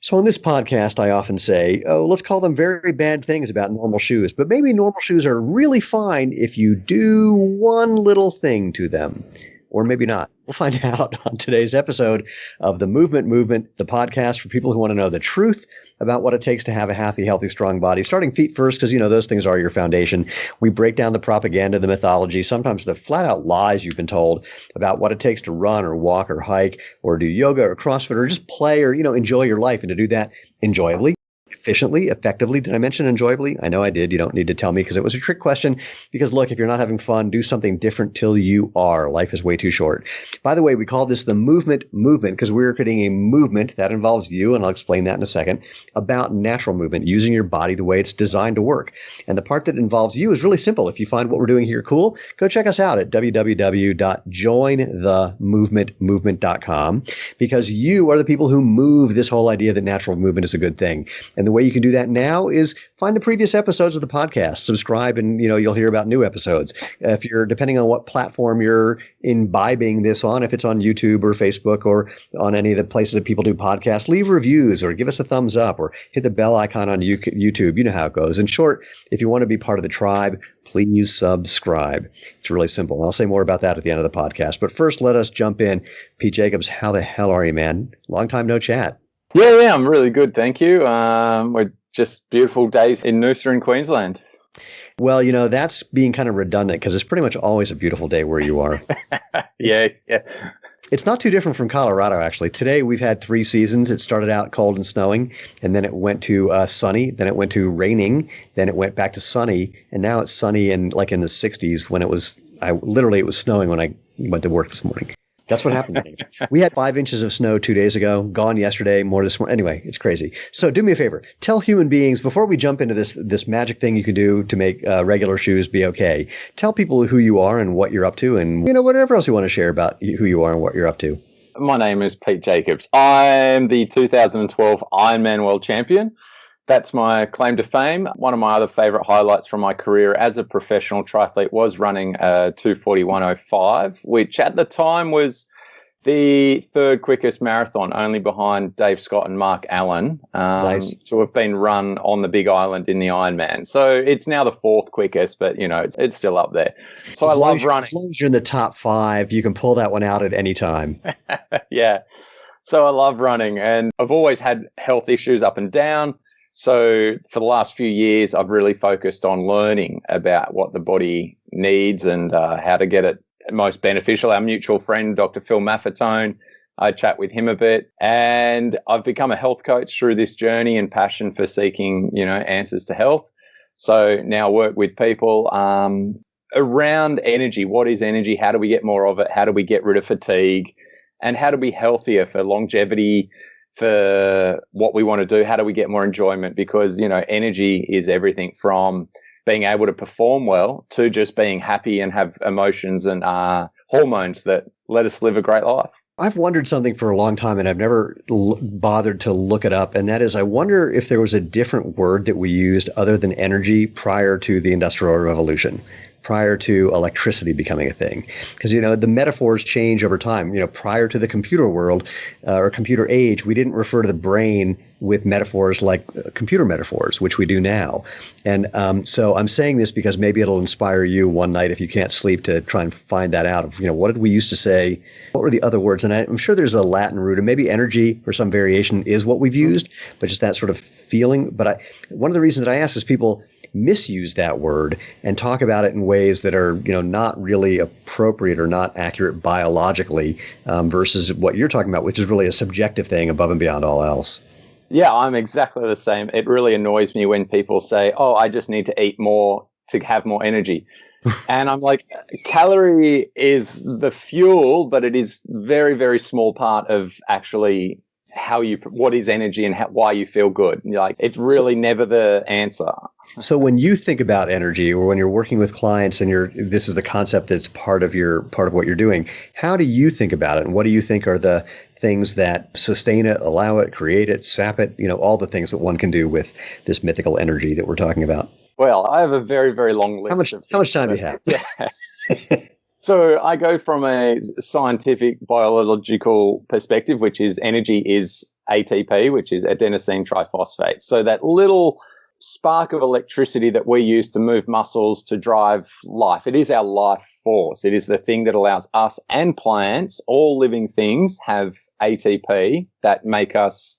So on this podcast, I often say, oh, let's call them very bad things about normal shoes, but maybe normal shoes are really fine if you do one little thing to them, or maybe not. We'll find out on today's episode of the Movement, the podcast for people who want to know the truth about what it takes to have a happy, healthy, strong body. Starting feet first, because, those things are your foundation. We break down the propaganda, the mythology, sometimes the flat out lies you've been told about what it takes to run or walk or hike or do yoga or CrossFit or just play or, enjoy your life, and to do that enjoyably, efficiently, effectively. Did I mention enjoyably? I know I did. You don't need to tell me because it was a trick question. Because look, if you're not having fun, do something different till you are. Life is way too short. By the way, we call this the movement because we're creating a movement that involves you, and I'll explain that in a second, about natural movement, using your body the way it's designed to work. And the part that involves you is really simple. If you find what we're doing here cool, go check us out at www.jointhemovementmovement.com, because you are the people who move this whole idea that natural movement is a good thing. And the way you can do that now is find the previous episodes of the podcast, subscribe, and you'll hear about new episodes. If you're, depending on what platform you're imbibing this on, if it's on YouTube or Facebook or on any of the places that people do podcasts, leave reviews or give us a thumbs up or hit the bell icon on YouTube. You know how it goes. In short, if you want to be part of the tribe, please subscribe. It's really simple. I'll say more about that at the end of the podcast. But first, let us jump in. Pete Jacobs, how the hell are you, man? Long time no chat. Yeah, I'm really good, thank you. We're just beautiful days in Noosa in Queensland. Well, that's being kind of redundant because it's pretty much always a beautiful day where you are. Yeah. It's not too different from Colorado, actually. Today, we've had 3 seasons. It started out cold and snowing, and then it went to sunny, then it went to raining, then it went back to sunny, and now it's sunny and like in the 60s when it was snowing when I went to work this morning. That's what happened to me. We had 5 inches of snow 2 days ago, gone yesterday, more this morning. Anyway, it's crazy. So do me a favor. Tell human beings, before we jump into this magic thing you can do to make regular shoes be okay, tell people who you are and what you're up to and, whatever else you want to share about who you are and what you're up to. My name is Pete Jacobs. I'm the 2012 Ironman World Champion. That's my claim to fame. One of my other favorite highlights from my career as a professional triathlete was running a 2:41:05, which at the time was the 3rd quickest marathon, only behind Dave Scott and Mark Allen, Nice. to have been run on the Big Island in the Ironman. So it's now the 4th quickest, but it's still up there. So I love running. As long as you're in the top 5, you can pull that one out at any time. Yeah. So I love running, and I've always had health issues up and down. So for the last few years, I've really focused on learning about what the body needs and how to get it most beneficial. Our mutual friend, Dr. Phil Maffetone, I chat with him a bit, and I've become a health coach through this journey and passion for seeking, answers to health. So now work with people around energy. What is energy? How do we get more of it? How do we get rid of fatigue? And how to be healthier for longevity, for what we want to do? How do we get more enjoyment? Because, energy is everything from being able to perform well to just being happy and have emotions and hormones that let us live a great life. I've wondered something for a long time, and I've never bothered to look it up. And that is, I wonder if there was a different word that we used other than energy prior to the Industrial Revolution, prior to electricity becoming a thing. Because, the metaphors change over time. Prior to the computer world or computer age, we didn't refer to the brain with metaphors like computer metaphors, which we do now. And so I'm saying this because maybe it'll inspire you one night if you can't sleep to try and find that out. What did we used to say? What were the other words? And I'm sure there's a Latin root, and maybe energy or some variation is what we've used, but just that sort of feeling. But one of the reasons that I ask is people misuse that word and talk about it in ways that are, not really appropriate or not accurate biologically, versus what you're talking about, which is really a subjective thing above and beyond all else. Yeah, I'm exactly the same. It really annoys me when people say, oh, I just need to eat more to have more energy. And I'm like, calorie is the fuel, but it is very, very small part of actually what is energy and why you feel good. It's really never the answer. So when you think about energy, or when you're working with clients and this is the concept that's part of what you're doing, how do you think about it? And what do you think are the things that sustain it, allow it, create it, sap it, all the things that one can do with this mythical energy that we're talking about? Well, I have a very, very long list. How much time do you have? Yeah. So I go from a scientific biological perspective, which is energy is ATP, which is adenosine triphosphate. So that little spark of electricity that we use to move muscles to drive life. It is our life force. It is the thing that allows us and plants, all living things, have ATP that make us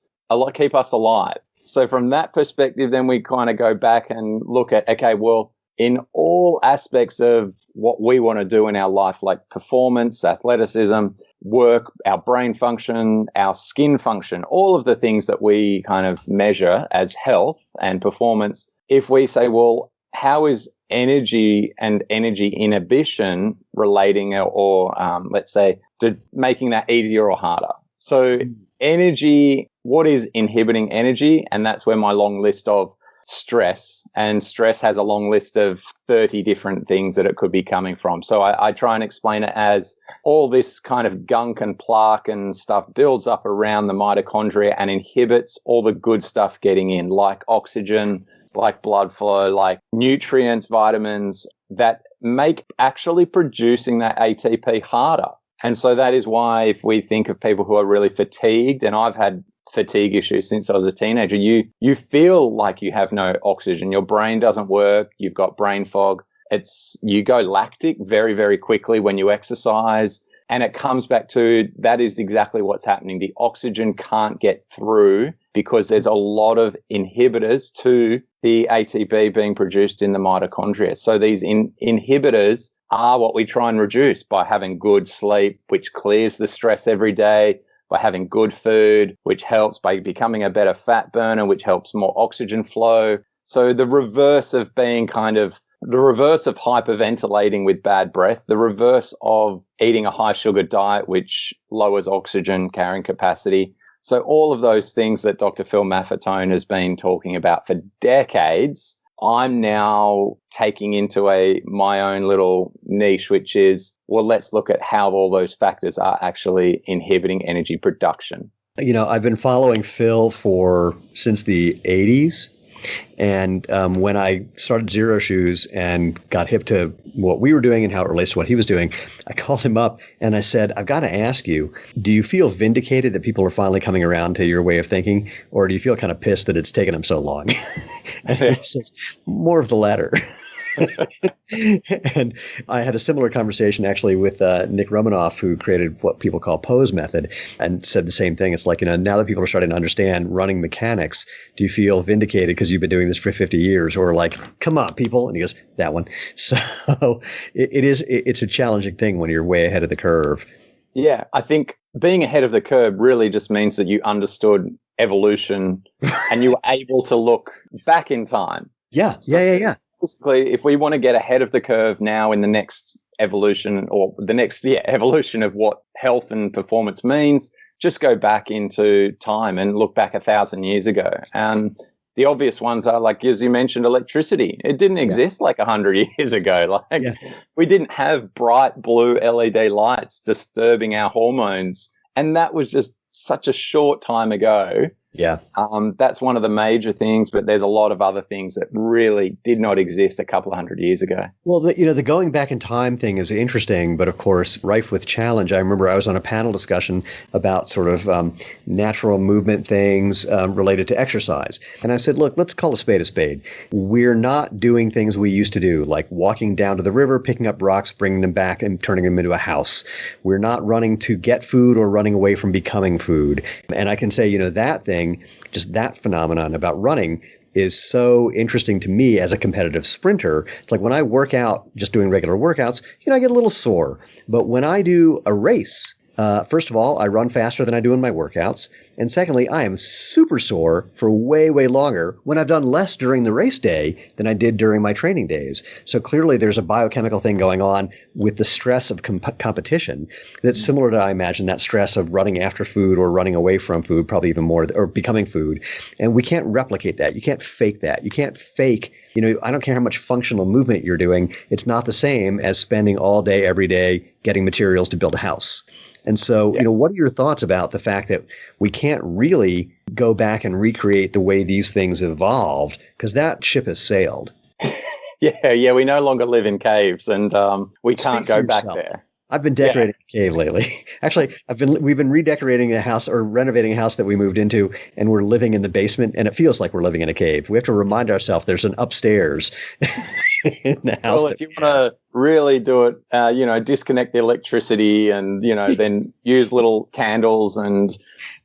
keep us alive. So from that perspective, then we kind of go back and look at, okay, well, in all aspects of what we want to do in our life, like performance, athleticism, work, our brain function, our skin function, all of the things that we kind of measure as health and performance, if we say, well, how is energy and energy inhibition relating or let's say, to making that easier or harder? So energy, what is inhibiting energy? And that's where my long list of stress, and stress has a long list of 30 different things that it could be coming from. So I try and explain it as all this kind of gunk and plaque and stuff builds up around the mitochondria and inhibits all the good stuff getting in, like oxygen, like blood flow, like nutrients, vitamins that make actually producing that ATP harder. And so that is why if we think of people who are really fatigued, and I've had fatigue issues since I was a teenager, you feel like you have no oxygen. Your brain doesn't work. You've got brain fog. You go lactic very, very quickly when you exercise. And it comes back to that is exactly what's happening. The oxygen can't get through because there's a lot of inhibitors to the ATP being produced in the mitochondria. So these inhibitors are what we try and reduce by having good sleep, which clears the stress every day, by having good food, which helps by becoming a better fat burner, which helps more oxygen flow. So the reverse of being the reverse of hyperventilating with bad breath, the reverse of eating a high sugar diet, which lowers oxygen carrying capacity. So all of those things that Dr. Phil Maffetone has been talking about for decades, I'm now taking into my own little niche, which is, well, let's look at how all those factors are actually inhibiting energy production. You know, I've been following Phil since the 80s. And when I started Zero Shoes and got hip to what we were doing and how it relates to what he was doing, I called him up and I said, I've got to ask you, do you feel vindicated that people are finally coming around to your way of thinking? Or do you feel kind of pissed that it's taken them so long? And he says, more of the latter. And I had a similar conversation actually with Nick Romanoff, who created what people call pose method, and said the same thing. It's like, you know, now that people are starting to understand running mechanics, do you feel vindicated because you've been doing this for 50 years? Or like, come on, people. And he goes, that one. So it's a challenging thing when you're way ahead of the curve. Yeah, I think being ahead of the curve really just means that you understood evolution and you were able to look back in time. Yeah. Basically, if we want to get ahead of the curve now in the next evolution or the next evolution of what health and performance means, just go back into time and look back 1,000 years ago. And the obvious ones are, like, as you mentioned, electricity. It didn't exist like 100 years ago. We didn't have bright blue LED lights disturbing our hormones. And that was just such a short time ago. Yeah. That's one of the major things, but there's a lot of other things that really did not exist a couple of 100 years ago. Well, the going back in time thing is interesting, but of course, rife with challenge. I remember I was on a panel discussion about sort of natural movement things related to exercise. And I said, look, let's call a spade a spade. We're not doing things we used to do, like walking down to the river, picking up rocks, bringing them back and turning them into a house. We're not running to get food or running away from becoming food. And I can say, you know, that thing, just that phenomenon about running is so interesting to me as a competitive sprinter. It's like when I work out, just doing regular workouts, you know, I get a little sore. But when I do a race, first of all, I run faster than I do in my workouts. And secondly, I am super sore for way, way longer when I've done less during the race day than I did during my training days. So clearly there's a biochemical thing going on with the stress of competition that's similar to, I imagine, that stress of running after food or running away from food, probably even more, or becoming food. And we can't replicate that. You can't fake that. You can't fake, you know, I don't care how much functional movement you're doing. It's not the same as spending all day, every day, getting materials to build a house. And so, you know, what are your thoughts about the fact that we can't really go back and recreate the way these things evolved, because that ship has sailed? Yeah, we no longer live in caves, and we can't go back there. I've been Yeah. decorating a cave lately. Actually, we've been redecorating a house or renovating a house that we moved into, and we're living in the basement, and it feels like we're living in a cave. We have to remind ourselves there's an upstairs in the house. Well, if you want to really do it, disconnect the electricity and, then use little candles and,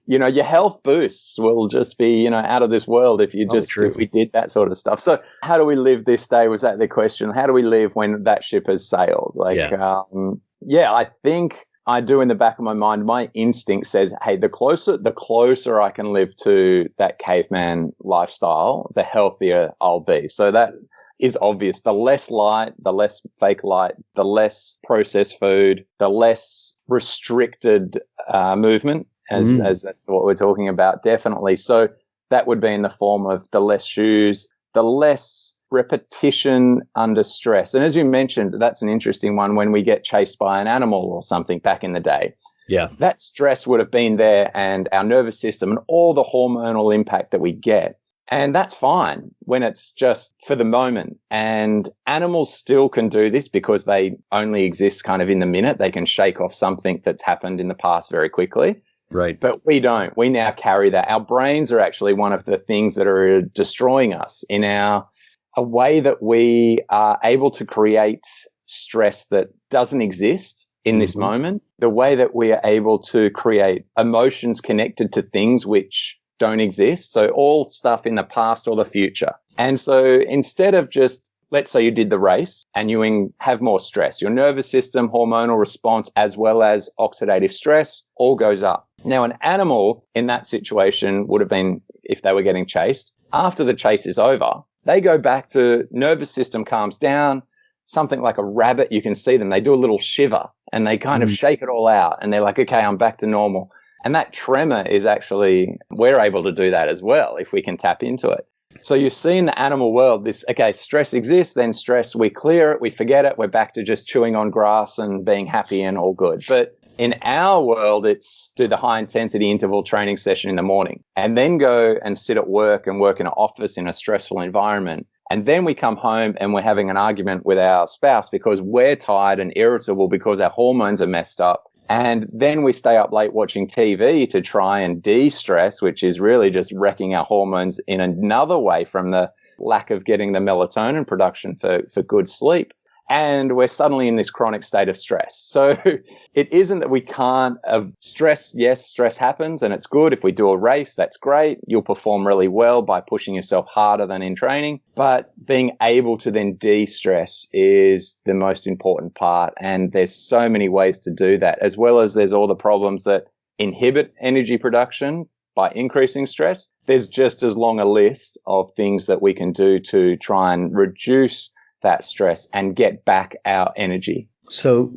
your health boosts will just be, out of this world if if we did that sort of stuff. So how do we live this day? Was that the question? How do we live when that ship has sailed? I think I do in the back of my mind. My instinct says, hey, the closer I can live to that caveman lifestyle, the healthier I'll be. So that is obvious. The less light, the less fake light, the less processed food, the less restricted movement, as that's what we're talking about, definitely. So that would be in the form of the less shoes, the less repetition under stress. And as you mentioned, that's an interesting one when we get chased by an animal or something back in the day. Yeah. That stress would have been there, and our nervous system and all the hormonal impact that we get. And that's fine when it's just for the moment. And animals still can do this because they only exist kind of in the minute. They can shake off something that's happened in the past very quickly. Right. But we don't. We now carry that. Our brains are actually one of the things that are destroying us in a way that we are able to create stress that doesn't exist in this moment, the way that we are able to create emotions connected to things which don't exist. So all stuff in the past or the future. And so instead of just, let's say you did the race and you have more stress, your nervous system, hormonal response, as well as oxidative stress all goes up. Now, an animal in that situation would have been, if they were getting chased, after the chase is over, they go back to nervous system calms down. Something like a rabbit, you can see them, they do a little shiver and they kind of shake it all out and they're like, okay, I'm back to normal. And that tremor is actually, we're able to do that as well if we can tap into it. So you see in the animal world this, okay, stress exists, then stress, we clear it, we forget it, we're back to just chewing on grass and being happy and all good. But in our world, it's do the high intensity interval training session in the morning and then go and sit at work and work in an office in a stressful environment. And then we come home and we're having an argument with our spouse because we're tired and irritable because our hormones are messed up. And then we stay up late watching TV to try and de-stress, which is really just wrecking our hormones in another way from the lack of getting the melatonin production for good sleep. And we're suddenly in this chronic state of stress. So it isn't that we can't stress. Yes, stress happens and it's good. If we do a race, that's great. You'll perform really well by pushing yourself harder than in training. But being able to then de-stress is the most important part. And there's so many ways to do that, as well as there's all the problems that inhibit energy production by increasing stress. There's just as long a list of things that we can do to try and reduce that stress and get back our energy. So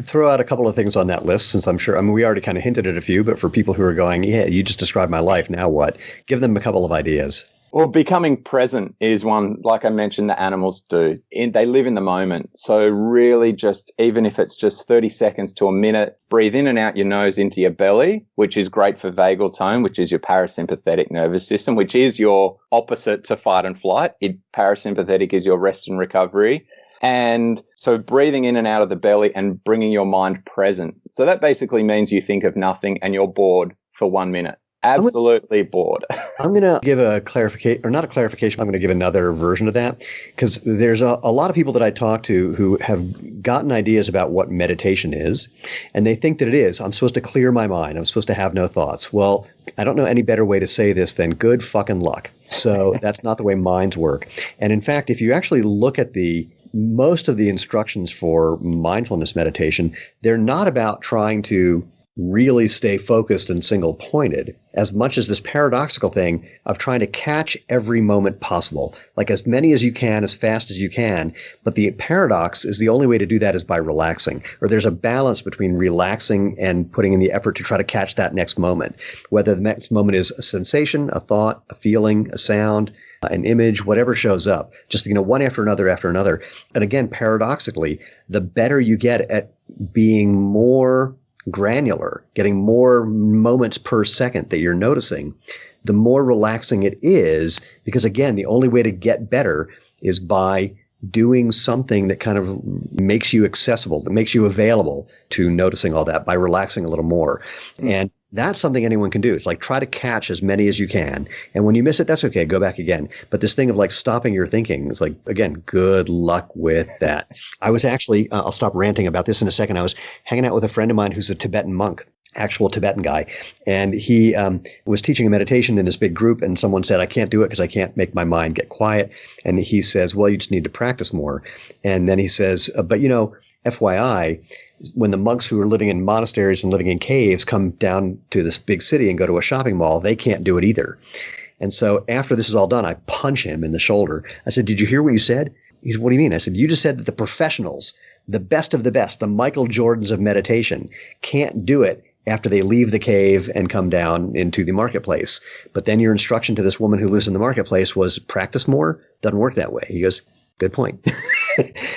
throw out a couple of things on that list, since I'm sure, we already kind of hinted at a few, but for people who are going, yeah, you just described my life, now what? Give them a couple of ideas. Well, becoming present is one, like I mentioned, the animals do. They live in the moment. So really just, even if it's just 30 seconds to a minute, breathe in and out your nose into your belly, which is great for vagal tone, which is your parasympathetic nervous system, which is your opposite to fight and flight. Parasympathetic is your rest and recovery. And so breathing in and out of the belly and bringing your mind present. So that basically means you think of nothing and you're bored for 1 minute. Absolutely bored. I'm going to give a clarification, or not a clarification, I'm going to give another version of that, because there's a lot of people that I talk to who have gotten ideas about what meditation is, and they think that it is, I'm supposed to clear my mind, I'm supposed to have no thoughts. Well, I don't know any better way to say this than good fucking luck. So that's not the way minds work. And in fact, if you actually look at most of the instructions for mindfulness meditation, they're not about trying to really stay focused and single pointed as much as this paradoxical thing of trying to catch every moment possible, like as many as you can, as fast as you can. But the paradox is the only way to do that is by relaxing, or there's a balance between relaxing and putting in the effort to try to catch that next moment, whether the next moment is a sensation, a thought, a feeling, a sound, an image, whatever shows up, just, one after another. And again, paradoxically, the better you get at being more granular, getting more moments per second that you're noticing, the more relaxing it is, because again, the only way to get better is by doing something that kind of makes you accessible, that makes you available to noticing all that by relaxing a little more. And that's something anyone can do. It's like try to catch as many as you can. And when you miss it, that's okay. Go back again. But this thing of like stopping your thinking is like, again, good luck with that. I was actually, I'll stop ranting about this in a second. I was hanging out with a friend of mine who's a Tibetan monk, actual Tibetan guy. And he was teaching a meditation in this big group. And someone said, I can't do it because I can't make my mind get quiet. And he says, well, you just need to practice more. And then he says, but you know, FYI, when the monks who are living in monasteries and living in caves come down to this big city and go to a shopping mall, they can't do it either. And so after this is all done, I punch him in the shoulder. I said, did you hear what you said? He said, what do you mean? I said, you just said that the professionals, the best of the best, the Michael Jordans of meditation, can't do it after they leave the cave and come down into the marketplace. But then your instruction to this woman who lives in the marketplace was practice more. Doesn't work that way. He goes, good point.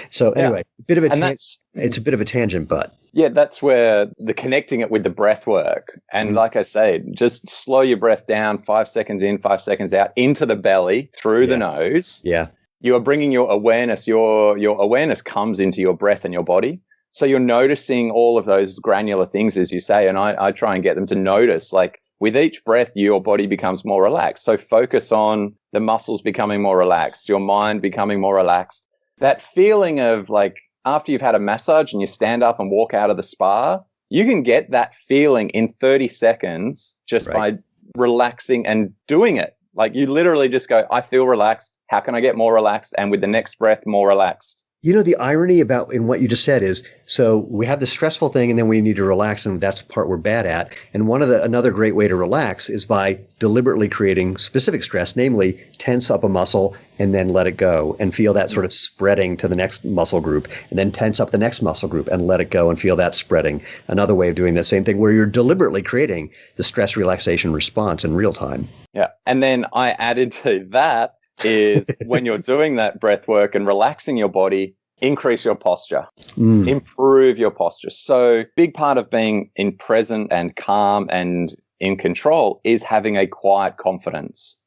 So anyway, it's a bit of a tangent, but yeah, that's where the connecting it with the breath work. And like I say, just slow your breath down 5 seconds in, 5 seconds out into the belly through the nose. Yeah. You are bringing your awareness, your awareness comes into your breath and your body. So you're noticing all of those granular things, as you say, and I try and get them to notice, like with each breath, your body becomes more relaxed. So focus on the muscles becoming more relaxed, your mind becoming more relaxed. That feeling of like after you've had a massage and you stand up and walk out of the spa, you can get that feeling in 30 seconds just by relaxing and doing it. Like you literally just go, I feel relaxed. How can I get more relaxed? And with the next breath, more relaxed. You know, the irony about in what you just said is, so we have the stressful thing and then we need to relax, and that's the part we're bad at. And another great way to relax is by deliberately creating specific stress, namely tense up a muscle and then let it go and feel that sort of spreading to the next muscle group, and then tense up the next muscle group and let it go and feel that spreading. Another way of doing the same thing where you're deliberately creating the stress relaxation response in real time. Yeah. And then I added to that is when you're doing that breath work and relaxing your body, increase your posture, improve your posture. So big part of being in present and calm and in control is having a quiet confidence.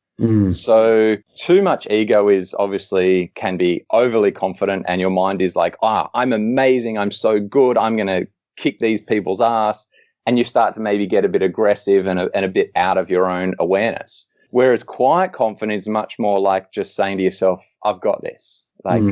So too much ego is obviously can be overly confident, and your mind is like, I'm amazing. I'm so good. I'm going to kick these people's ass. And you start to maybe get a bit aggressive and a bit out of your own awareness. Whereas quiet confidence is much more like just saying to yourself, I've got this. Like,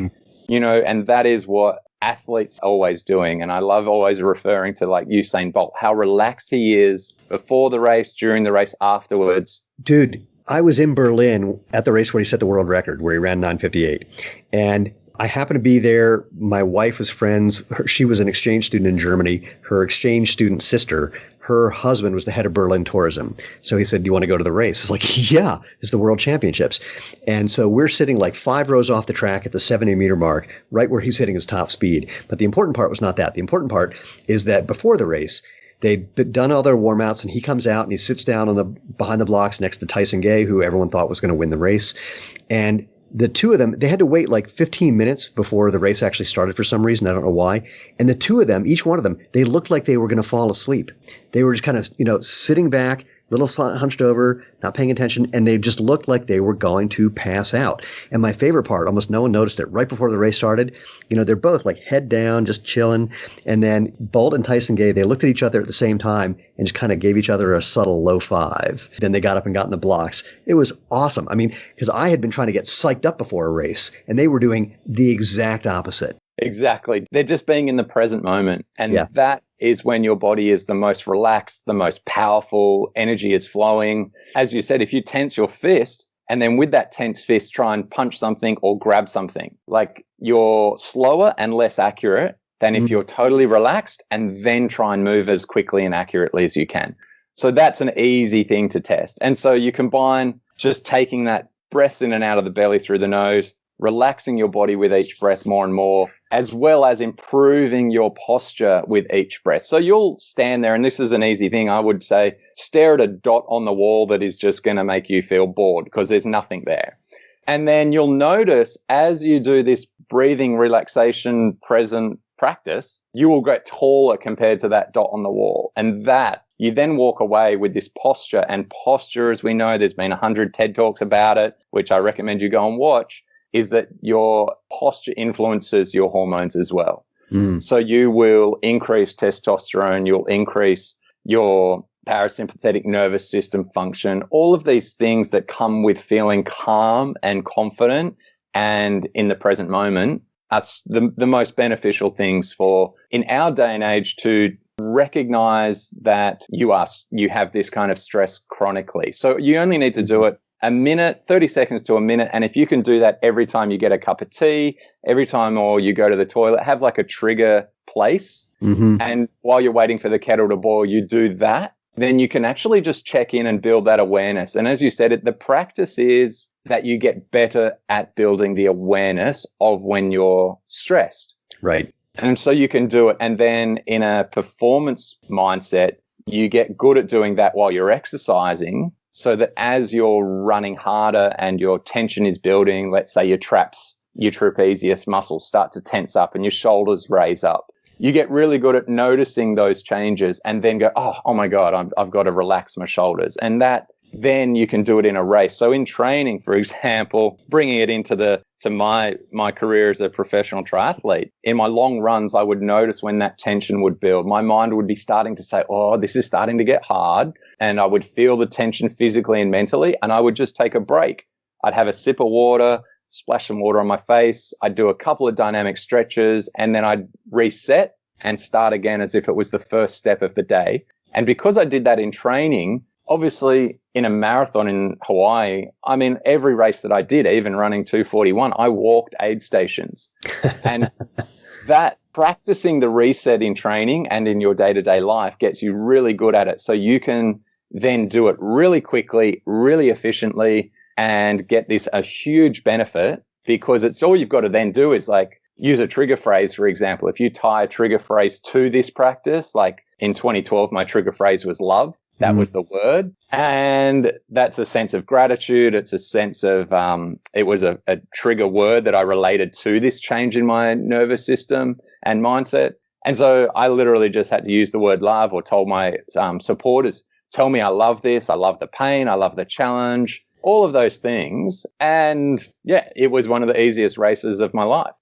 you know, and that is what athletes are always doing. And I love always referring to like Usain Bolt, how relaxed he is before the race, during the race, afterwards. Dude, I was in Berlin at the race where he set the world record, where he ran 9:58. And I happened to be there. My wife was friends. She was an exchange student in Germany. Her exchange student sister, her husband was the head of Berlin tourism. So he said, do you want to go to the race? It's like, yeah, it's the World Championships. And so we're sitting like 5 rows off the track at the 70-meter mark, right where he's hitting his top speed. But the important part was not that. The important part is that before the race, they'd done all their warm-outs, and he comes out and he sits down behind the blocks next to Tyson Gay, who everyone thought was going to win the race. And the two of them, they had to wait like 15 minutes before the race actually started for some reason. I don't know why. And the two of them, each one of them, they looked like they were going to fall asleep. They were just kind of, sitting back, little hunched over, not paying attention, and they just looked like they were going to pass out. And my favorite part, almost no one noticed it, right before the race started, they're both like head down, just chilling. And then Bolt and Tyson Gay, they looked at each other at the same time and just kind of gave each other a subtle low five. Then they got up and got in the blocks. It was awesome. I mean, because I had been trying to get psyched up before a race, and they were doing the exact opposite. Exactly. They're just being in the present moment. And that is when your body is the most relaxed, the most powerful, energy is flowing. As you said, if you tense your fist and then with that tense fist try and punch something or grab something, like you're slower and less accurate than if you're totally relaxed and then try and move as quickly and accurately as you can. So that's an easy thing to test. And so you combine just taking that breaths in and out of the belly through the nose, relaxing your body with each breath more and more, as well as improving your posture with each breath. So you'll stand there, and this is an easy thing. I would say stare at a dot on the wall that is just going to make you feel bored because there's nothing there. And then you'll notice as you do this breathing, relaxation, present practice, you will get taller compared to that dot on the wall. And that you then walk away with this posture. And posture, as we know, there's been 100 TED Talks about it, which I recommend you go and watch. is that your posture influences your hormones as well. Mm. So you will increase testosterone, you'll increase your parasympathetic nervous system function, all of these things that come with feeling calm and confident and in the present moment are the most beneficial things for, in our day and age, to recognize that you have this kind of stress chronically. So you only need to do it a minute, 30 seconds to a minute. And if you can do that every time you get a cup of tea, every time or you go to the toilet, have like a trigger place. Mm-hmm. And while you're waiting for the kettle to boil, you do that, then you can actually just check in and build that awareness. And as you said, the practice is that you get better at building the awareness of when you're stressed. Right. And so you can do it. And then in a performance mindset, you get good at doing that while you're exercising, so that as you're running harder and your tension is building, let's say your traps, your trapezius muscles start to tense up and your shoulders raise up. You get really good at noticing those changes and then go, oh my God, I've got to relax my shoulders. And that then you can do it in a race. So in training, for example, bringing it into my career as a professional triathlete, in my long runs, I would notice when that tension would build. My mind would be starting to say, oh, this is starting to get hard. And I would feel the tension physically and mentally, and I would just take a break. I'd have a sip of water, splash some water on my face. I'd do a couple of dynamic stretches, and then I'd reset and start again as if it was the first step of the day. And because I did that in training, obviously in a marathon in Hawaii, I mean, every race that I did, even running 241, I walked aid stations. And that practicing the reset in training and in your day-to-day life gets you really good at it. So you can then do it really quickly, really efficiently, and get a huge benefit, because it's all you've got to then do is like use a trigger phrase, for example. If you tie a trigger phrase to this practice, like in 2012, my trigger phrase was love. That was the word. And that's a sense of gratitude. It's a sense of, it was a trigger word that I related to this change in my nervous system and mindset. And so I literally just had to use the word love, or told my supporters, tell me I love this. I love the pain. I love the challenge, all of those things. And yeah, it was one of the easiest races of my life.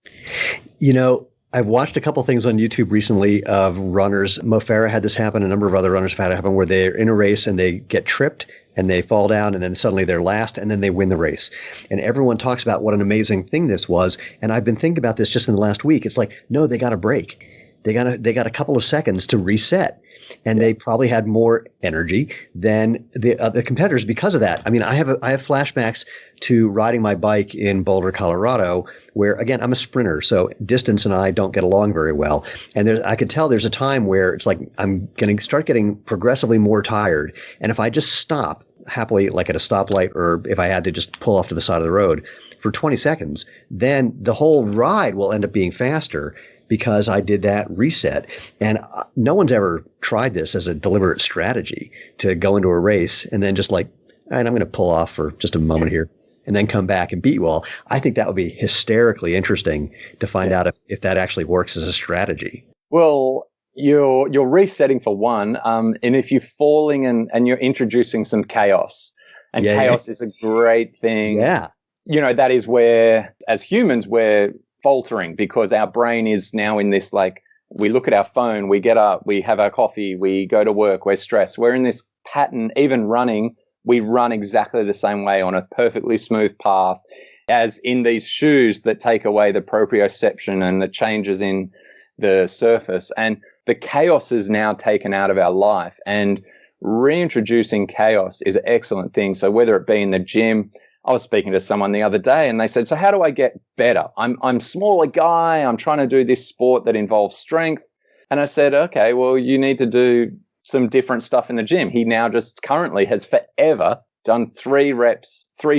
You know, I've watched a couple things on YouTube recently of runners. Mo Farah had this happen. A number of other runners have had it happen where they're in a race and they get tripped and they fall down, and then suddenly they're last, and then they win the race. And everyone talks about what an amazing thing this was. And I've been thinking about this just in the last week. It's like, no, they got a break. They got a couple of seconds to reset. And they probably had more energy than the competitors because of that. I mean, I have flashbacks to riding my bike in Boulder, Colorado, where again, I'm a sprinter, so distance and I don't get along very well. And I could tell there's a time where it's like I'm going to start getting progressively more tired. And if I just stop happily, like at a stoplight, or if I had to just pull off to the side of the road for 20 seconds, then the whole ride will end up being faster, because I did that reset. And no one's ever tried this as a deliberate strategy to go into a race and then just like, all right, I'm going to pull off for just a moment here and then come back and beat you all. I think that would be hysterically interesting to find out if that actually works as a strategy. Well, you're resetting for one. And if you're falling and you're introducing some chaos, and chaos is a great thing. Yeah. You know, that is where, as humans, we're faltering, because our brain is now in this, like, we look at our phone, we get up, we have our coffee, we go to work, we're stressed. We're in this pattern. Even running, we run exactly the same way on a perfectly smooth path as in these shoes that take away the proprioception and the changes in the surface. And the chaos is now taken out of our life, and reintroducing chaos is an excellent thing. So whether it be in the gym, I was speaking to someone the other day and they said, so how do I get better? I'm a smaller guy. I'm trying to do this sport that involves strength. And I said, okay, well, you need to do some different stuff in the gym. He now just currently has forever done 3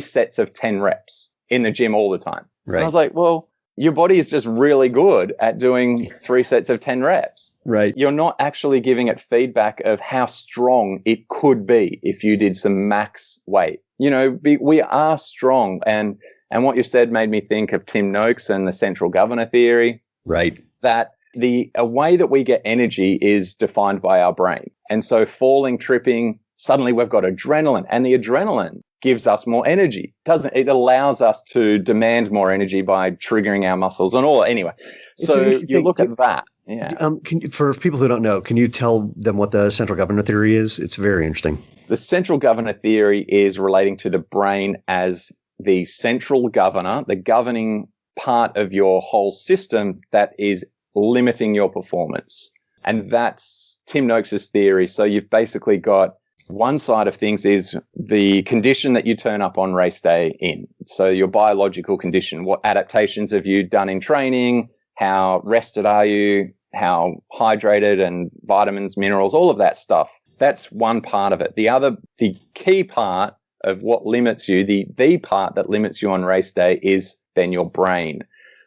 sets of 10 reps in the gym all the time. Right. And I was like, well, your body is just really good at doing 3 sets of 10 reps. Right. You're not actually giving it feedback of how strong it could be if you did some max weight. You know, we are strong. And what you said made me think of Tim Noakes and the central governor theory. Right. That a way that we get energy is defined by our brain. And so falling, tripping, suddenly we've got adrenaline. And the adrenaline gives us more energy. It allows us to demand more energy by triggering our muscles and all. Anyway, so you look at that. Yeah. For people who don't know, can you tell them what the central governor theory is? It's very interesting. The central governor theory is relating to the brain as the central governor, the governing part of your whole system that is limiting your performance. And that's Tim Noakes' theory. So you've basically got one side of things is the condition that you turn up on race day in. So your biological condition, what adaptations have you done in training? How rested are you? How hydrated, and vitamins, minerals, all of that stuff. That's one part of it. The key part of what limits you, the part that limits you on race day is then your brain.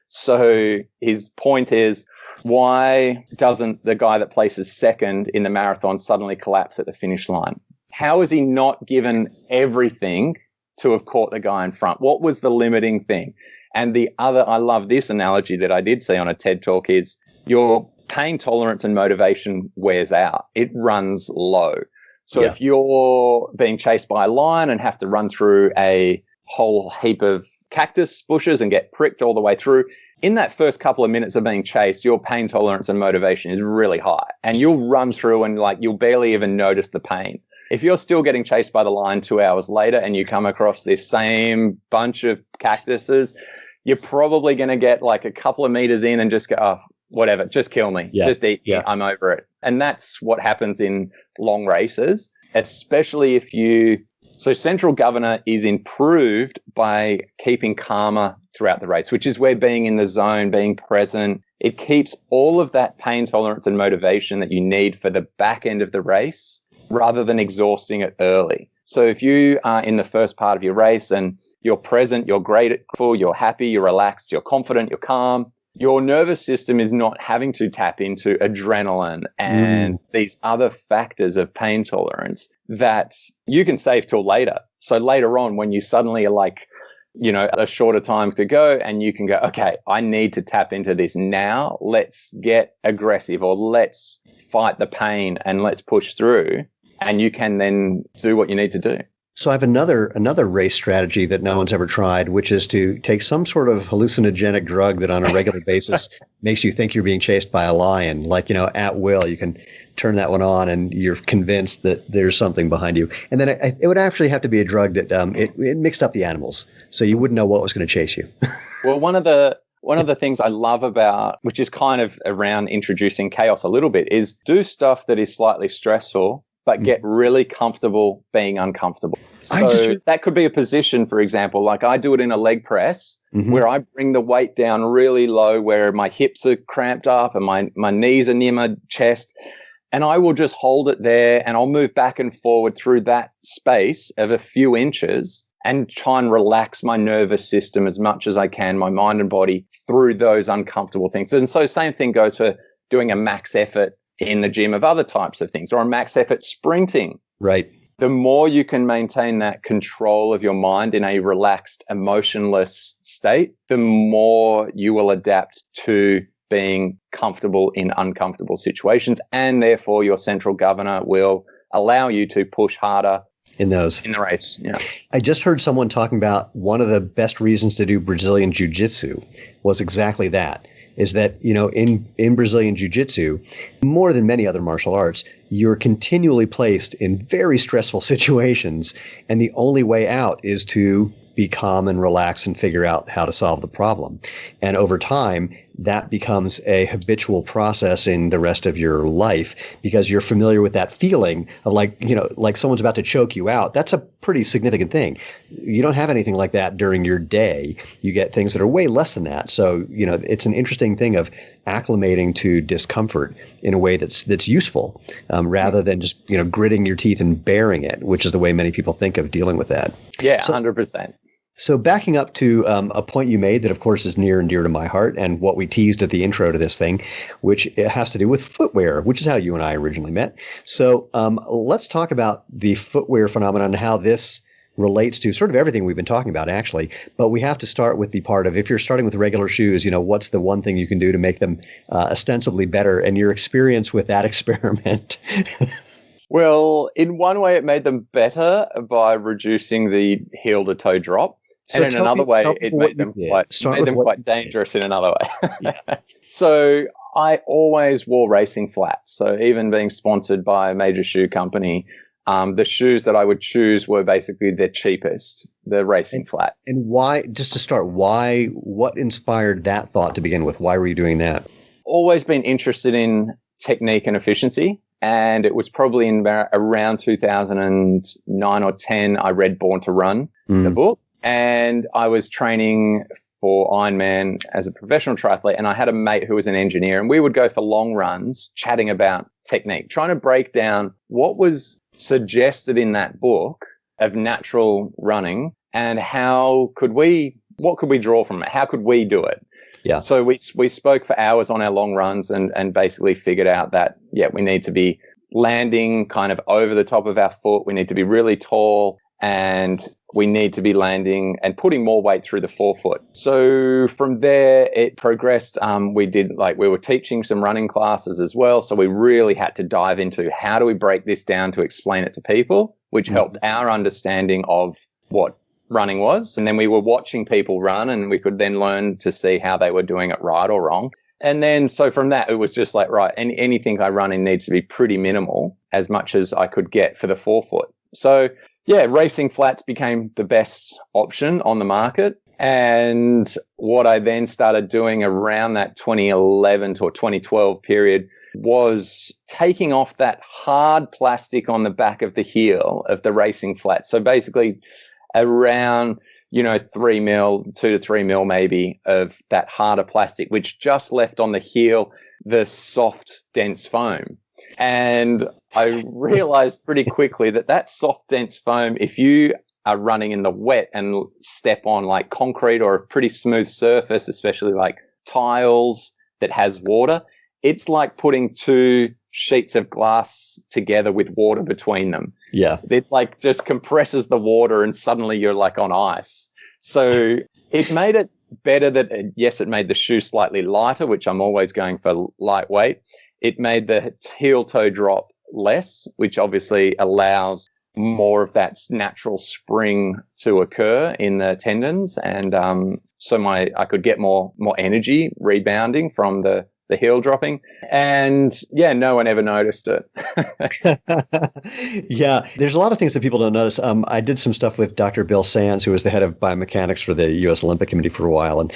So his point is, why doesn't the guy that places second in the marathon suddenly collapse at the finish line? How is he not given everything to have caught the guy in front? What was the limiting thing? And I love this analogy that I did see on a TED Talk, is your pain tolerance and motivation wears out. It runs low. So if you're being chased by a lion and have to run through a whole heap of cactus bushes and get pricked all the way through, in that first couple of minutes of being chased, your pain tolerance and motivation is really high, and you'll run through and you'll barely even notice the pain. If you're still getting chased by the lion 2 hours later and you come across this same bunch of cactuses, you're probably going to get like a couple of meters in and just go, oh, whatever, just kill me, just eat me, I'm over it. And that's what happens in long races, especially so central governor is improved by keeping calmer throughout the race, which is where being in the zone, being present, it keeps all of that pain tolerance and motivation that you need for the back end of the race rather than exhausting it early. So if you are in the first part of your race and you're present, you're grateful, you're happy, you're relaxed, you're confident, you're calm, your nervous system is not having to tap into adrenaline and these other factors of pain tolerance that you can save till later. So later on, when you suddenly are like, a shorter time to go, and you can go, okay, I need to tap into this now. Let's get aggressive, or let's fight the pain and let's push through. And you can then do what you need to do. So I have another race strategy that no one's ever tried, which is to take some sort of hallucinogenic drug that on a regular basis makes you think you're being chased by a lion. Like, at will, you can turn that one on and you're convinced that there's something behind you. And then it would actually have to be a drug that it mixed up the animals, so you wouldn't know what was going to chase you. Well, one of the things I love about, which is kind of around introducing chaos a little bit, is do stuff that is slightly stressful, but get really comfortable being uncomfortable. So that could be a position, for example, like I do it in a leg press where I bring the weight down really low, where my hips are cramped up and my knees are near my chest. And I will just hold it there and I'll move back and forward through that space of a few inches and try and relax my nervous system as much as I can, my mind and body, through those uncomfortable things. And so same thing goes for doing a max effort in the gym of other types of things, or a max effort sprinting. Right. The more you can maintain that control of your mind in a relaxed, emotionless state, the more you will adapt to being comfortable in uncomfortable situations. And therefore your central governor will allow you to push harder in the race. Yeah. I just heard someone talking about one of the best reasons to do Brazilian Jiu Jitsu was exactly that. Is that, in Brazilian Jiu Jitsu, more than many other martial arts, you're continually placed in very stressful situations. And the only way out is to be calm and relax and figure out how to solve the problem. And over time, that becomes a habitual process in the rest of your life because you're familiar with that feeling of like someone's about to choke you out. That's a pretty significant thing. You don't have anything like that during your day. You get things that are way less than that. So, it's an interesting thing of acclimating to discomfort in a way that's useful rather than just, gritting your teeth and bearing it, which is the way many people think of dealing with that. Yeah, 100%. So backing up to a point you made that, of course, is near and dear to my heart and what we teased at the intro to this thing, which it has to do with footwear, which is how you and I originally met. So let's talk about the footwear phenomenon and how this relates to sort of everything we've been talking about, actually. But we have to start with the part of, if you're starting with regular shoes, what's the one thing you can do to make them ostensibly better, and your experience with that experiment. Well, in one way, it made them better by reducing the heel to toe drop. So And in another way, it made them quite did. dangerous in another way. Yeah. So I always wore racing flats. So even being sponsored by a major shoe company, the shoes that I would choose were basically the cheapest, the racing flat. And why, just to start, what inspired that thought to begin with? Why were you doing that? Always been interested in technique and efficiency. And it was probably in around 2009 or 10, I read Born to Run, the book. And I was training for Ironman as a professional triathlete. And I had a mate who was an engineer. And we would go for long runs chatting about technique, trying to break down what was suggested in that book of natural running and what could we draw from it? How could we do it? Yeah. So we spoke for hours on our long runs and basically figured out that, we need to be landing kind of over the top of our foot. We need to be really tall and we need to be landing and putting more weight through the forefoot. So from there, it progressed. We were teaching some running classes as well. So we really had to dive into how do we break this down to explain it to people, which helped our understanding of what running was. And then we were watching people run and we could then learn to see how they were doing it right or wrong. And then, so from that, it was just like, right, anything I run in needs to be pretty minimal, as much as I could get for the forefoot. So racing flats became the best option on the market. And what I then started doing around that 2011 to 2012 period was taking off that hard plastic on the back of the heel of the racing flat. So basically around 3 mil, 2 to 3 mil maybe of that harder plastic, which just left on the heel the soft, dense foam. And I realized pretty quickly that soft, dense foam, if you are running in the wet and step on like concrete or a pretty smooth surface, especially like tiles that has water, it's like putting two sheets of glass together with water between them. Yeah. It like just compresses the water and suddenly you're like on ice. So it made it better that, yes, it made the shoe slightly lighter, which I'm always going for lightweight. It made the heel toe drop less, which obviously allows more of that natural spring to occur in the tendons. And so I could get more energy rebounding from the heel dropping. And no one ever noticed it. Yeah, there's a lot of things that people don't notice. I did some stuff with Dr. Bill Sands, who was the head of biomechanics for the U.S. Olympic Committee for a while.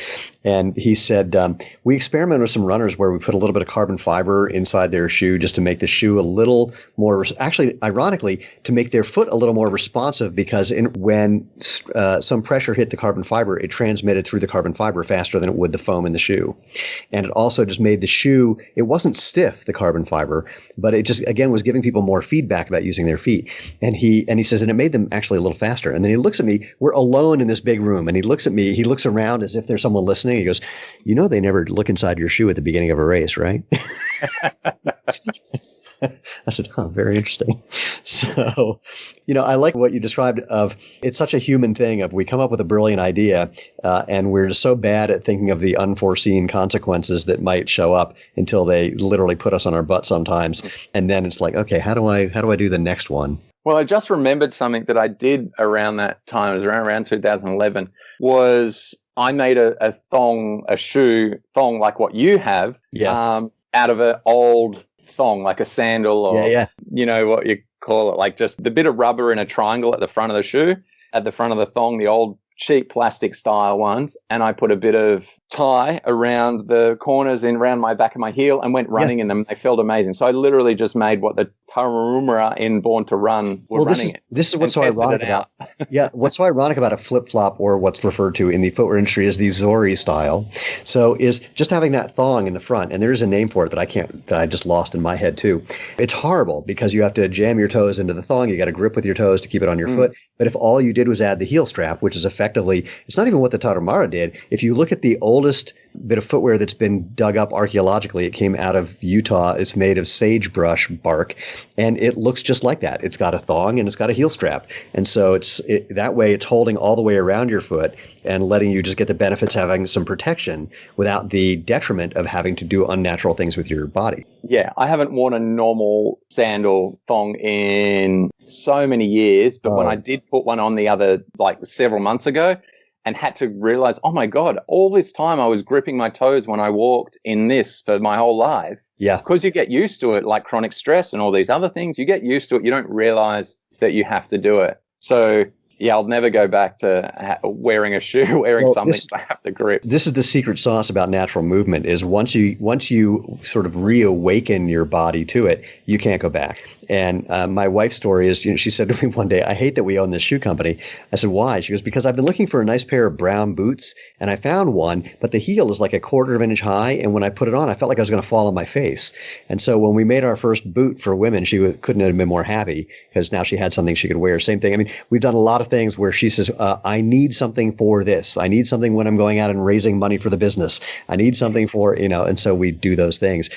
And he said, we experimented with some runners where we put a little bit of carbon fiber inside their shoe just to make the shoe a little more, actually, ironically, to make their foot a little more responsive, because when some pressure hit the carbon fiber, it transmitted through the carbon fiber faster than it would the foam in the shoe. And it also just made the shoe, it wasn't stiff, the carbon fiber, but it just, again, was giving people more feedback about using their feet. And he says, and it made them actually a little faster. And then he looks at me, we're alone in this big room, and he looks at me, he looks around as if there's someone listening. He goes, they never look inside your shoe at the beginning of a race, right? I said, very interesting. So, I like what you described of, it's such a human thing of we come up with a brilliant idea and we're just so bad at thinking of the unforeseen consequences that might show up until they literally put us on our butt sometimes. And then it's like, okay, how do I do the next one? Well, I just remembered something that I did around that time. It was around 2011, was I made a shoe thong like what you have, out of an old thong, like a sandal or, what you call it, like just the bit of rubber in a triangle at the front of the shoe, at the front of the thong, the old cheap plastic style ones. And I put a bit of tie around the corners and around my back of my heel and went running in them. They felt amazing. So I literally just made what the Tarahumara in Born to Run were running in. This is what's so ironic about what's so ironic about a flip-flop, or what's referred to in the footwear industry as the Zori style. So is just having that thong in the front, and there's a name for it that I just lost in my head too. It's horrible because you have to jam your toes into the thong. You got to grip with your toes to keep it on your foot. But if all you did was add the heel strap, which is effectively, it's not even what the Tarahumara did. If you look at the oldest bit of footwear that's been dug up archaeologically. It came out of Utah. It's made of sagebrush bark, and it looks just like that. It's got a thong and it's got a heel strap. And so that way it's holding all the way around your foot and letting you just get the benefits of having some protection without the detriment of having to do unnatural things with your body. Yeah, I haven't worn a normal sandal thong in so many years, but when I did put one on several months ago and had to realize, oh my God, all this time I was gripping my toes when I walked in this for my whole life. Yeah. Because you get used to it, like chronic stress and all these other things, you get used to it. You don't realize that you have to do it. So yeah, I'll never go back to wearing a shoe, something that I have to grip. This is the secret sauce about natural movement is once you sort of reawaken your body to it, you can't go back. And my wife's story is, she said to me one day, I hate that we own this shoe company. I said, why? She goes, because I've been looking for a nice pair of brown boots and I found one, but the heel is like a quarter of an inch high. And when I put it on, I felt like I was going to fall on my face. And so when we made our first boot for women, she couldn't have been more happy because now she had something she could wear. Same thing. I mean, we've done a lot of things where she says, I need something for this. I need something when I'm going out and raising money for the business. I need something for, and so we do those things.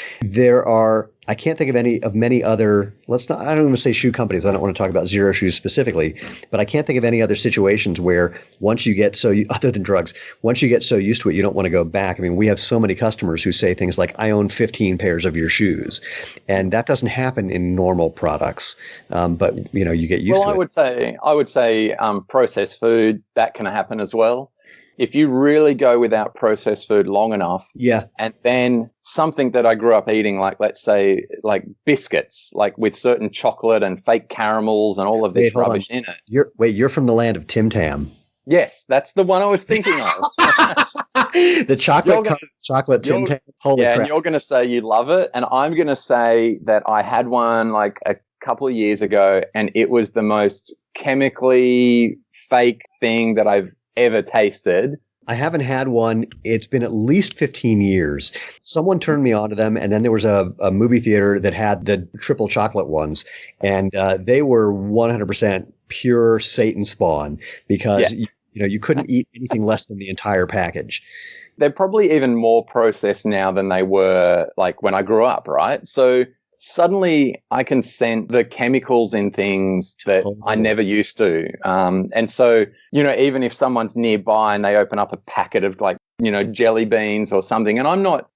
I can't think of many other, I don't even say shoe companies. I don't want to talk about Zero Shoes specifically, but I can't think of any other situations where once you get other than drugs, once you get so used to it, you don't want to go back. I mean, we have so many customers who say things like, I own 15 pairs of your shoes. And that doesn't happen in normal products. But you get used to it. I would say processed food, that can happen as well. If you really go without processed food long enough, yeah, and then something that I grew up eating, like let's say like biscuits, like with certain chocolate and fake caramels and all of this rubbish in it. You're from the land of Tim Tam. Yes, that's the one I was thinking of. The chocolate Tim Tam. Holy crap. And you're going to say you love it, and I'm going to say that I had one like a couple of years ago, and it was the most chemically fake thing that I've ever tasted. I haven't had one. It's been at least 15 years. Someone turned me on to them, and then there was a movie theater that had the triple chocolate ones, and they were 100% pure Satan spawn because you couldn't eat anything less than the entire package. They're probably even more processed now than they were like when I grew up, right? So suddenly I can sense the chemicals in things that I never used to. And so, even if someone's nearby and they open up a packet of jelly beans or something, and I'm not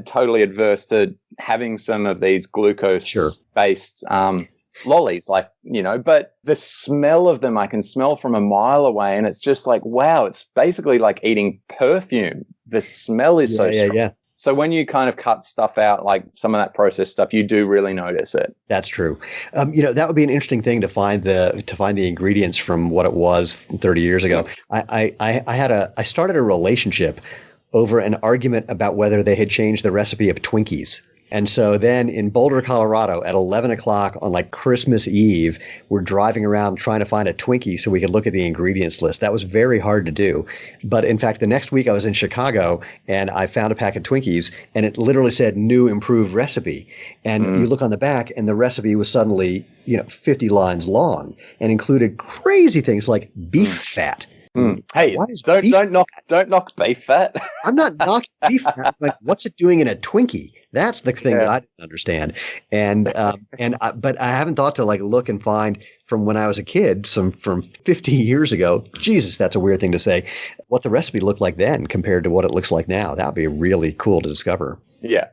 totally adverse to having some of these glucose-based lollies, but the smell of them I can smell from a mile away, and it's just like, wow, it's basically like eating perfume. The smell is so strong. Yeah. So when you kind of cut stuff out, like some of that processed stuff, you do really notice it. That's true. That would be an interesting thing to find the ingredients from what it was 30 years ago. I started a relationship over an argument about whether they had changed the recipe of Twinkies. And so then in Boulder, Colorado at 11 o'clock on like Christmas Eve, we're driving around trying to find a Twinkie so we could look at the ingredients list. That was very hard to do. But in fact, the next week I was in Chicago and I found a pack of Twinkies and it literally said new improved recipe. And you look on the back and the recipe was suddenly, 50 lines long and included crazy things like beef fat. Hey, don't knock beef fat. I'm not knocking beef fat. Like, what's it doing in a Twinkie? That's the thing that I didn't understand. But I haven't thought to look and find from when I was a kid, from 50 years ago. Jesus, that's a weird thing to say. What the recipe looked like then compared to what it looks like now. That would be really cool to discover. Yeah.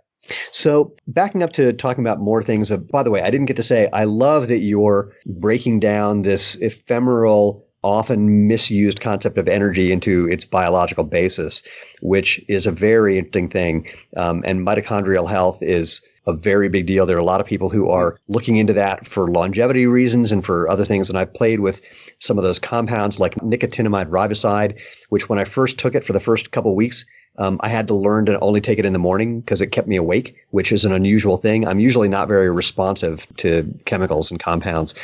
So backing up to talking about more things. By the way, I didn't get to say, I love that you're breaking down this ephemeral, often misused concept of energy into its biological basis, which is a very interesting thing. And mitochondrial health is a very big deal. There are a lot of people who are looking into that for longevity reasons and for other things. And I've played with some of those compounds like nicotinamide riboside, which when I first took it for the first couple of weeks, I had to learn to only take it in the morning because it kept me awake, which is an unusual thing. I'm usually not very responsive to chemicals and compounds.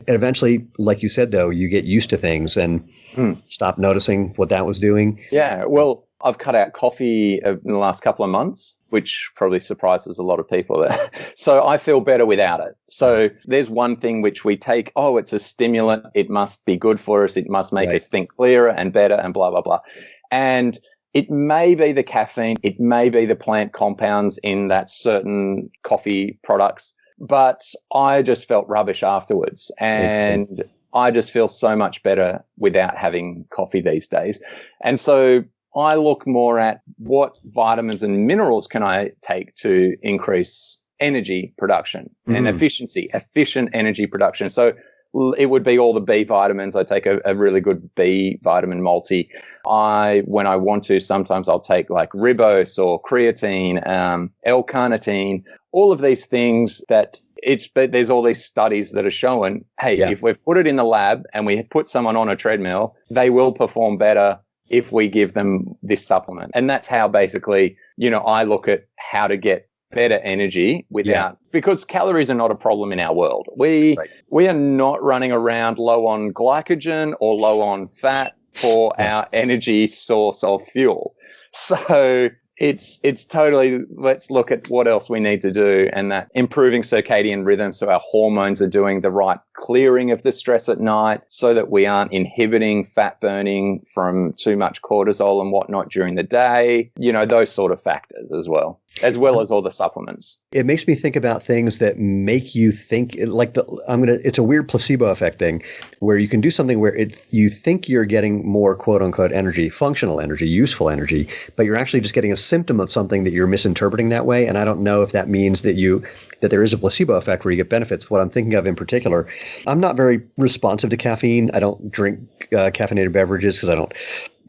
And eventually, like you said, though, you get used to things and stop noticing what that was doing. Yeah, well, I've cut out coffee in the last couple of months, which probably surprises a lot of people. So I feel better without it. So there's one thing which we take, it's a stimulant. It must be good for us. It must make us think clearer and better and blah, blah, blah. And it may be the caffeine, it may be the plant compounds in that certain coffee products, but I just felt rubbish afterwards. And I just feel so much better without having coffee these days. And so I look more at what vitamins and minerals can I take to increase energy production and efficient energy production. So it would be all the B vitamins. I take a really good B vitamin multi. When I want to, sometimes I'll take like ribose or creatine, L-carnitine, all of these things but there's all these studies that are showing, hey, if we've put it in the lab and we put someone on a treadmill, they will perform better if we give them this supplement. And that's how basically, I look at how to get better energy because calories are not a problem in our world. We are not running around low on glycogen or low on fat for our energy source of fuel. So it's totally, let's look at what else we need to do, and that improving circadian rhythm so our hormones are doing the right clearing of the stress at night so that we aren't inhibiting fat burning from too much cortisol and whatnot during the day, those sort of factors as well as all the supplements. It makes me think about things that make you think it's a weird placebo effect thing where you can do something where you think you're getting more quote unquote energy, functional energy, useful energy, but you're actually just getting a symptom of something that you're misinterpreting that way. And I don't know if that means that there is a placebo effect where you get benefits. What I'm thinking of in particular, I'm not very responsive to caffeine. I don't drink caffeinated beverages because I don't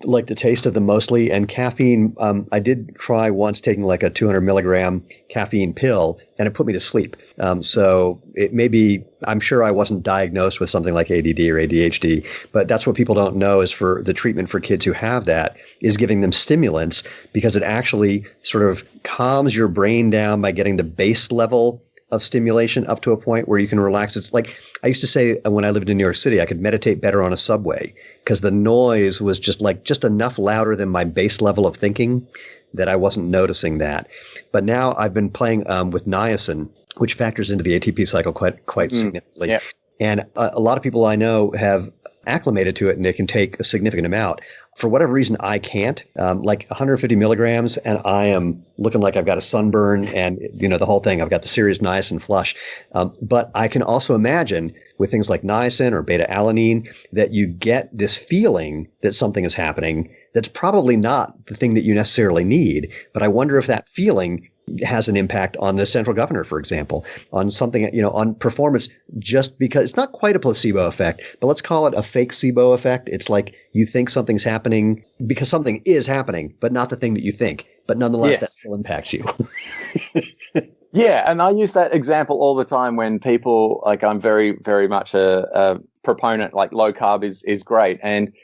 like the taste of them mostly. And caffeine, I did try once taking like a 200 milligram caffeine pill, and it put me to sleep. So it may be, I'm sure I wasn't diagnosed with something like ADD or ADHD, but that's what people don't know is for the treatment for kids who have that is giving them stimulants because it actually sort of calms your brain down by getting the base level of stimulation up to a point where you can relax. It's like I used to say when I lived in New York City, I could meditate better on a subway because the noise was just enough louder than my base level of thinking that I wasn't noticing that. But now I've been playing with niacin, which factors into the ATP cycle quite significantly. Yeah. And a lot of people I know have acclimated to it and they can take a significant amount. For whatever reason, I can't. Like 150 milligrams, and I am looking like I've got a sunburn and, the whole thing. I've got the serious niacin flush. But I can also imagine with things like niacin or beta-alanine that you get this feeling that something is happening that's probably not the thing that you necessarily need. But I wonder if that feeling has an impact on the central governor, for example, on something, on performance, just because it's not quite a placebo effect, but let's call it a fake SIBO effect. It's like you think something's happening because something is happening, but not the thing that you think. But nonetheless, that still impacts you. Yeah, and I use that example all the time when people, I'm very, very much a proponent, like low carb is great.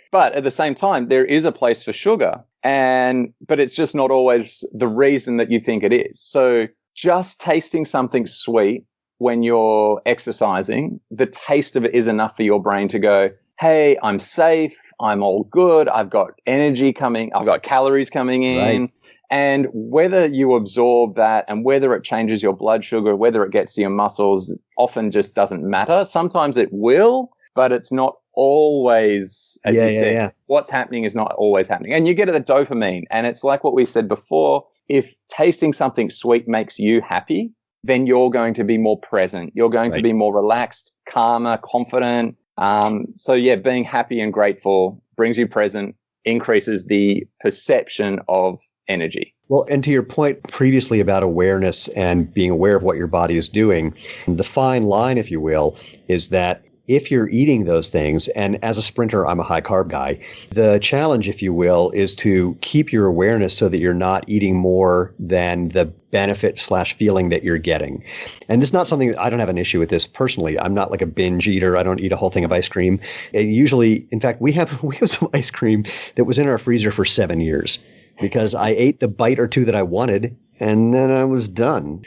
But at the same time, there is a place for sugar. But it's just not always the reason that you think it is. So just tasting something sweet when you're exercising, the taste of it is enough for your brain to go, hey, I'm safe, I'm all good, I've got energy coming, I've got calories coming in. Right. And whether you absorb that and whether it changes your blood sugar, whether it gets to your muscles, often just doesn't matter. Sometimes it will, but it's not always, as you said, what's happening is not always happening. And you get the dopamine. And it's like what we said before, if tasting something sweet makes you happy, then you're going to be more present. You're going to be more relaxed, calmer, confident. Being happy and grateful brings you present, increases the perception of energy. Well, and to your point previously about awareness and being aware of what your body is doing, the fine line, if you will, is that if you're eating those things, and as a sprinter, I'm a high carb guy, the challenge, if you will, is to keep your awareness so that you're not eating more than the benefit/feeling that you're getting. And it's not something that I don't have an issue with this personally. I'm not like a binge eater. I don't eat a whole thing of ice cream. And usually, in fact, we have some ice cream that was in our freezer for 7 years because I ate the bite or two that I wanted and then I was done.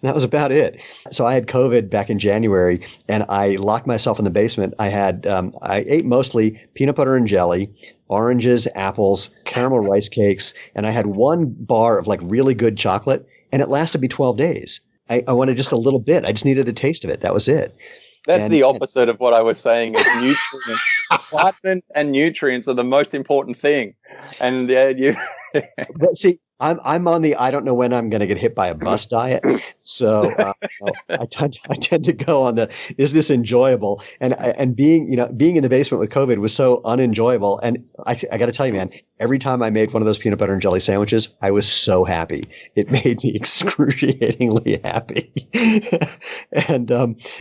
That was about it. So I had COVID back in January and I locked myself in the basement. I ate mostly peanut butter and jelly, oranges, apples, caramel rice cakes, and I had one bar of like really good chocolate and it lasted me 12 days. I wanted just a little bit. I just needed a taste of it. That was it. That's the opposite of what I was saying. It's nutrient vitamins and nutrients are the most important thing. And you. But see, I'm on the I don't know when I'm going to get hit by a bus diet. So I tend to go on the is this enjoyable? And being in the basement with COVID was so unenjoyable. And I got to tell you, man, every time I made one of those peanut butter and jelly sandwiches, I was so happy. It made me excruciatingly happy. And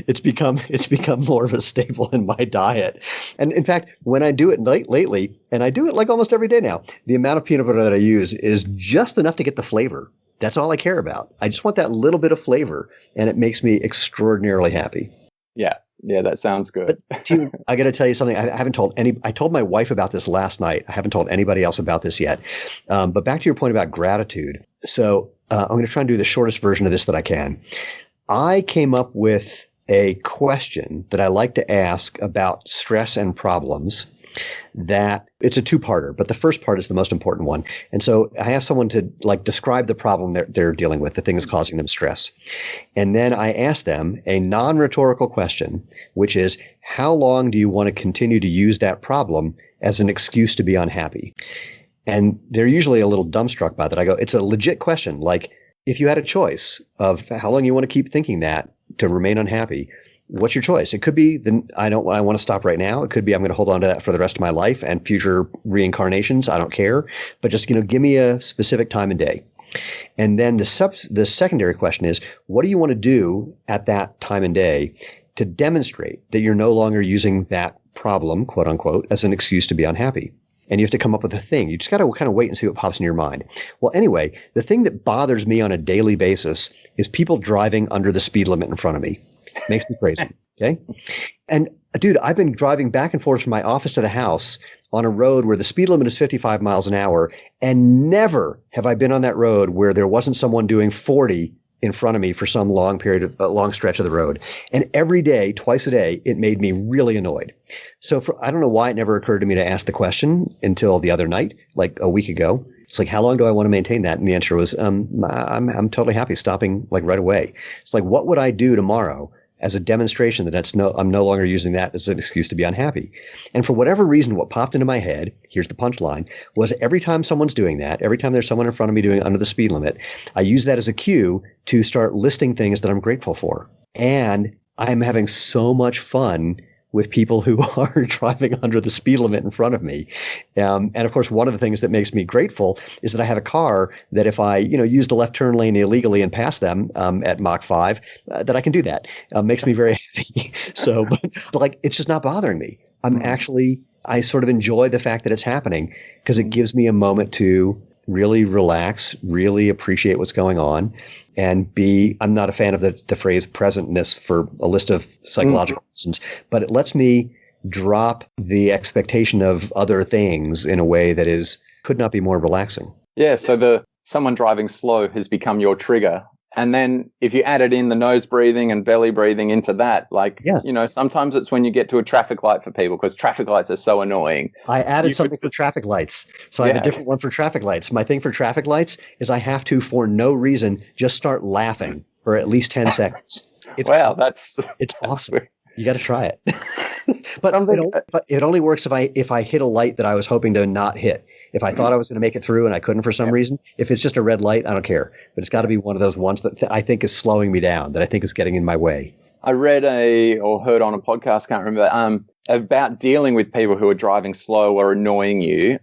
it's become more of a staple in my diet. And in fact, when I do it lately, and I do it like almost every day now, the amount of peanut butter that I use is just enough to get the flavor. That's all I care about. I just want that little bit of flavor, and it makes me extraordinarily happy. Yeah, that sounds good. But I got to tell you something. I haven't told I told my wife about this last night. I haven't told anybody else about this yet. But back to your point about gratitude. So I'm going to try and do the shortest version of this that I can. I came up with a question that I like to ask about stress and problems. That it's a two-parter, but the first part is the most important one. And so I asked someone to describe the problem they're dealing with, the thing that's causing them stress. And then I asked them a non-rhetorical question, which is, how long do you want to continue to use that problem as an excuse to be unhappy? And they're usually a little dumbstruck by that. I go, it's a legit question. Like, if you had a choice of how long you want to keep thinking that to remain unhappy, what's your choice? It could be I want to stop right now. It could be I'm going to hold on to that for the rest of my life and future reincarnations. I don't care. But just, give me a specific time and day. And then the secondary question is, what do you want to do at that time and day to demonstrate that you're no longer using that problem, quote unquote, as an excuse to be unhappy? And you have to come up with a thing. You just got to kind of wait and see what pops in your mind. Well, anyway, the thing that bothers me on a daily basis is people driving under the speed limit in front of me. Makes me crazy. Okay. And dude, I've been driving back and forth from my office to the house on a road where the speed limit is 55 miles an hour. And never have I been on that road where there wasn't someone doing 40 in front of me for some long stretch of the road. And every day, twice a day, it made me really annoyed. So I don't know why it never occurred to me to ask the question until the other night, like a week ago. It's like, how long do I want to maintain that? And the answer was, I'm totally happy stopping right away. It's like, what would I do tomorrow as a demonstration that I'm no longer using that as an excuse to be unhappy? And for whatever reason, what popped into my head, here's the punchline, was every time someone's doing that, every time there's someone in front of me doing under the speed limit, I use that as a cue to start listing things that I'm grateful for. And I'm having so much fun with people who are driving under the speed limit in front of me. And of course, one of the things that makes me grateful is that I have a car that if I, use the left turn lane illegally and pass them at Mach 5, that I can do that. Makes me very happy. So, but it's just not bothering me. I sort of enjoy the fact that it's happening because it gives me a moment to really relax, really appreciate what's going on, and I'm not a fan of the phrase presentness for a list of psychological reasons, but it lets me drop the expectation of other things in a way that could not be more relaxing. Yeah. So someone driving slow has become your trigger. And then if you added in the nose breathing and belly breathing into that, sometimes it's when you get to a traffic light for people because traffic lights are so annoying. I added something for traffic lights. So I have a different one for traffic lights. My thing for traffic lights is I have to, for no reason, just start laughing for at least 10 seconds. It's awesome. Weird. You got to try it. But it only works if I hit a light that I was hoping to not hit. If I thought I was going to make it through and I couldn't for some reason, if it's just a red light, I don't care. But it's got to be one of those ones that I think is slowing me down, that I think is getting in my way. I read or heard on a podcast, can't remember, about dealing with people who are driving slow or annoying you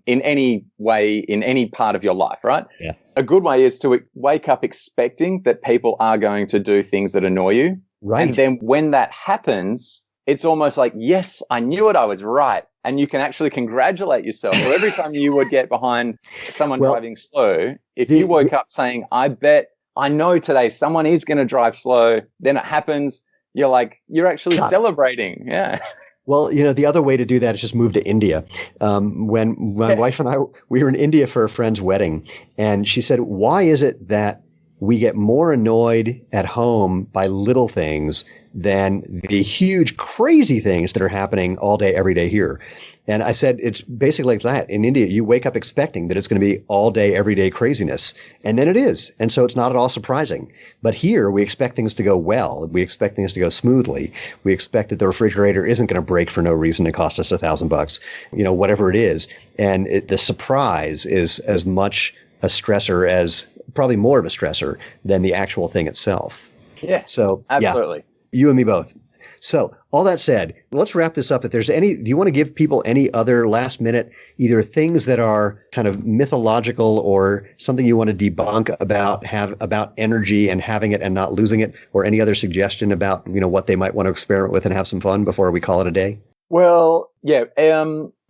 in any way, in any part of your life, right? Yeah. A good way is to wake up expecting that people are going to do things that annoy you. Right. And then when that happens, it's almost like, yes, I knew it, I was right. And you can actually congratulate yourself. So every time you would get behind someone driving slow, if you woke up saying, I know today someone is going to drive slow, then it happens, you're actually celebrating. Yeah. Well, the other way to do that is just move to India. When my wife and I, we were in India for a friend's wedding, and she said, why is it that we get more annoyed at home by little things than the huge, crazy things that are happening all day, every day here. And I said, it's basically like that. In India, you wake up expecting that it's going to be all day, everyday craziness. And then it is. And so it's not at all surprising. But here, we expect things to go well. We expect things to go smoothly. We expect that the refrigerator isn't going to break for no reason and cost us $1,000, whatever it is. And the surprise is as much a stressor as, probably more of a stressor than the actual thing itself. Yeah. So, absolutely. Yeah, you and me both. So all that said, let's wrap this up. If there's do you want to give people any other last minute, either things that are kind of mythological or something you want to debunk about energy and having it and not losing it, or any other suggestion about, what they might want to experiment with and have some fun before we call it a day? Well, yeah,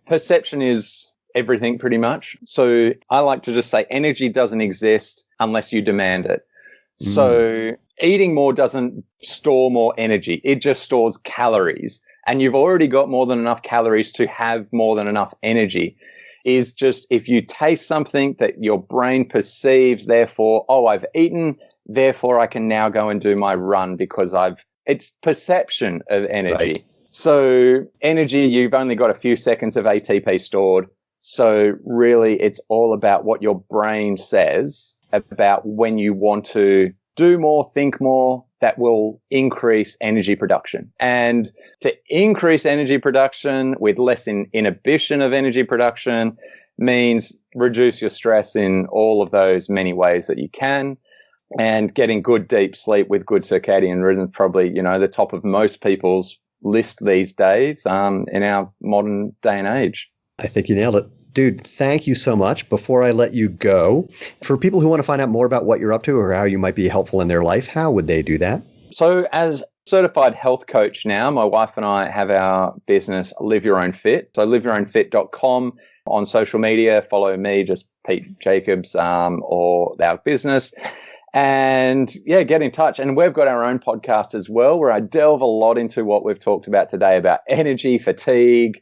perception is everything pretty much. So I like to just say energy doesn't exist unless you demand it. So eating more doesn't store more energy. It just stores calories. And you've already got more than enough calories to have more than enough energy. Is just if you taste something that your brain perceives, therefore, I've eaten, therefore I can now go and do my run because it's perception of energy. Right. So energy, you've only got a few seconds of ATP stored. So really it's all about what your brain says about when you want to do more, think more, that will increase energy production. And to increase energy production with less inhibition of energy production means reduce your stress in all of those many ways that you can. And getting good deep sleep with good circadian rhythm, probably, the top of most people's list these days in our modern day and age. I think you nailed it. Dude, thank you so much. Before I let you go, for people who want to find out more about what you're up to or how you might be helpful in their life, how would they do that? So as certified health coach now, my wife and I have our business, Live Your Own Fit. So liveyourownfit.com on social media. Follow me, just Pete Jacobs, or our business. And yeah, get in touch. And we've got our own podcast as well, where I delve a lot into what we've talked about today about energy, fatigue,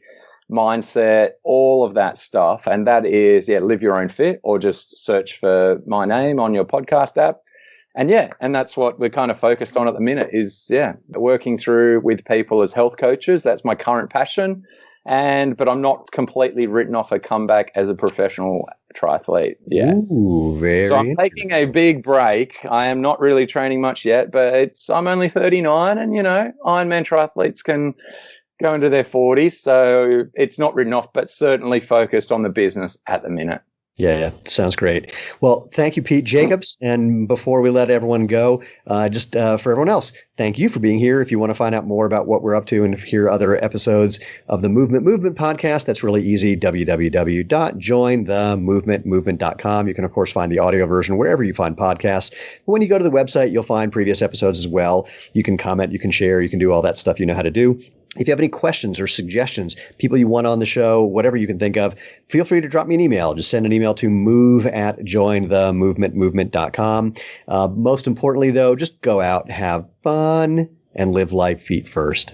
mindset, all of that stuff. And that is, Live Your Own Fit, or just search for my name on your podcast app. And that's what we're kind of focused on at the minute is, working through with people as health coaches. That's my current passion. But I'm not completely written off a comeback as a professional triathlete. Yeah. Ooh, very so I'm taking a big break. I am not really training much yet, but I'm only 39 and, Ironman triathletes can go into their 40s. So it's not written off, but certainly focused on the business at the minute. Yeah. Sounds great. Well, thank you, Pete Jacobs. And before we let everyone go, just for everyone else, thank you for being here. If you want to find out more about what we're up to and hear other episodes of the Movement podcast, that's really easy. www.jointhemovementmovement.com. You can, of course, find the audio version wherever you find podcasts. But when you go to the website, you'll find previous episodes as well. You can comment, you can share, you can do all that stuff you know how to do. If you have any questions or suggestions, people you want on the show, whatever you can think of, feel free to drop me an email. Just send an email to move@jointhemovementmovement.com. Most importantly, though, just go out, have fun, and live life feet first.